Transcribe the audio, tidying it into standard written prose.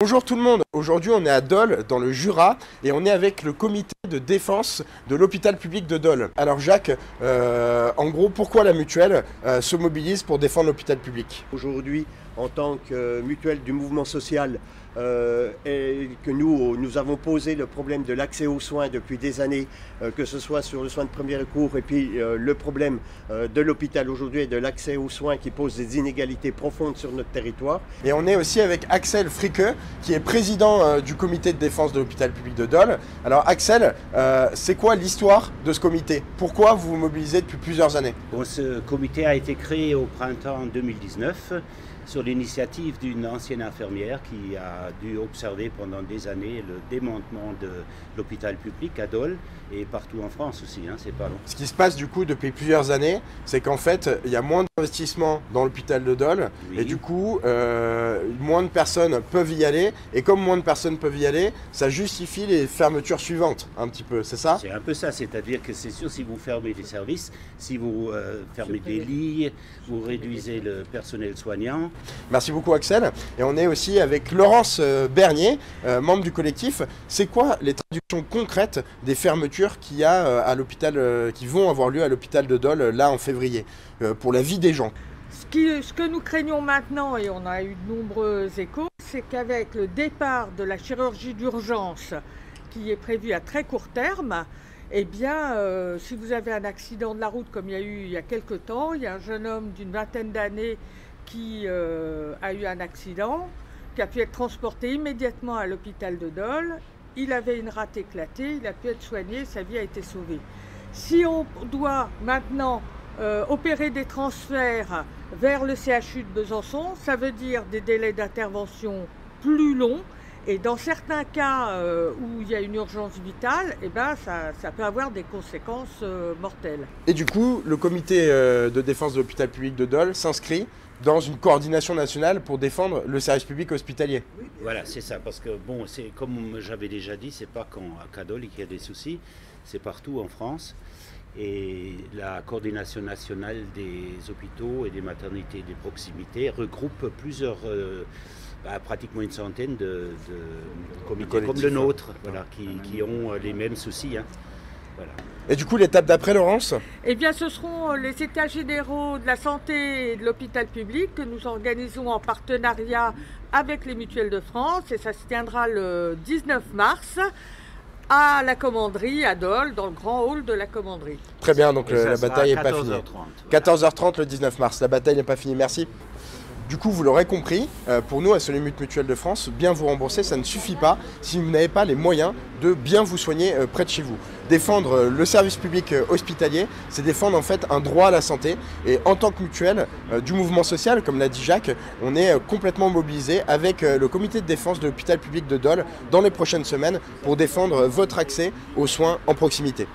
Bonjour tout le monde, aujourd'hui on est à Dole dans le Jura et on est avec le comité de défense de l'hôpital public de Dole. Alors Jacques, en gros pourquoi la mutuelle se mobilise pour défendre l'hôpital public? Aujourd'hui, en tant que mutuelle du mouvement social, et que nous avons posé le problème de l'accès aux soins depuis des années, que ce soit sur le soin de premier recours et puis le problème de l'hôpital aujourd'hui et de l'accès aux soins qui pose des inégalités profondes sur notre territoire. Et on est aussi avec Axel Fricke qui est président du comité de défense de l'hôpital public de Dole. Alors Axel, c'est quoi l'histoire de ce comité? Pourquoi vous vous mobilisez depuis plusieurs années? Bon, ce comité a été créé au printemps 2019 sur l'initiative d'une ancienne infirmière qui a dû observer pendant des années le démantèlement de l'hôpital public à Dole et partout en France aussi, c'est pas long. Ce qui se passe du coup depuis plusieurs années, c'est qu'en fait il y a moins d'investissement dans l'hôpital de Dole, oui. Et du coup moins de personnes peuvent y aller, et comme moins de personnes peuvent y aller, ça justifie les fermetures suivantes un petit peu, c'est ça? C'est un peu ça, c'est-à-dire que c'est sûr, si vous fermez des services, si vous fermez des lits, vous réduisez le personnel soignant. Merci beaucoup Axel, et on est aussi avec Laurence Bernier, membre du collectif. C'est quoi les traductions concrètes des fermetures qu'il y a à l'hôpital, qui vont avoir lieu à l'hôpital de Dole là en février, pour la vie des gens? Ce que nous craignons maintenant, et on a eu de nombreux échos, c'est qu'avec le départ de la chirurgie d'urgence qui est prévu à très court terme, eh bien, si vous avez un accident de la route comme il y a eu il y a quelque temps, il y a un jeune homme d'une vingtaine d'années qui a eu un accident, qui a pu être transporté immédiatement à l'hôpital de Dole. Il avait une rate éclatée, il a pu être soigné, sa vie a été sauvée. Si on doit maintenant opérer des transferts vers le CHU de Besançon, ça veut dire des délais d'intervention plus longs. Et dans certains cas où il y a une urgence vitale, eh ben, ça peut avoir des conséquences mortelles. Et du coup, le comité de défense de l'hôpital public de Dole s'inscrit dans une coordination nationale pour défendre le service public hospitalier. Voilà, c'est ça, parce que bon, c'est comme j'avais déjà dit, c'est pas qu'à Dole qu'il y a des soucis, c'est partout en France. Et la coordination nationale des hôpitaux et des maternités de proximité regroupe plusieurs, pratiquement une centaine de comités comme le nôtre, voilà, qui ont les mêmes soucis. Voilà. Et du coup, l'étape d'après, Laurence? Eh bien, ce seront les états généraux de la santé et de l'hôpital public que nous organisons en partenariat avec les mutuelles de France, et ça se tiendra le 19 mars. À la commanderie, à Dole, dans le grand hall de la commanderie. Très bien, donc la bataille n'est pas finie. 14h30. 14h30 le 19 mars, la bataille n'est pas finie, merci. Du coup, vous l'aurez compris, pour nous, à Solumut Mutuelle de France, bien vous rembourser, ça ne suffit pas si vous n'avez pas les moyens de bien vous soigner près de chez vous. Défendre le service public hospitalier, c'est défendre en fait un droit à la santé. Et en tant que mutuelle du mouvement social, comme l'a dit Jacques, on est complètement mobilisé avec le comité de défense de l'hôpital public de Dole dans les prochaines semaines pour défendre votre accès aux soins en proximité.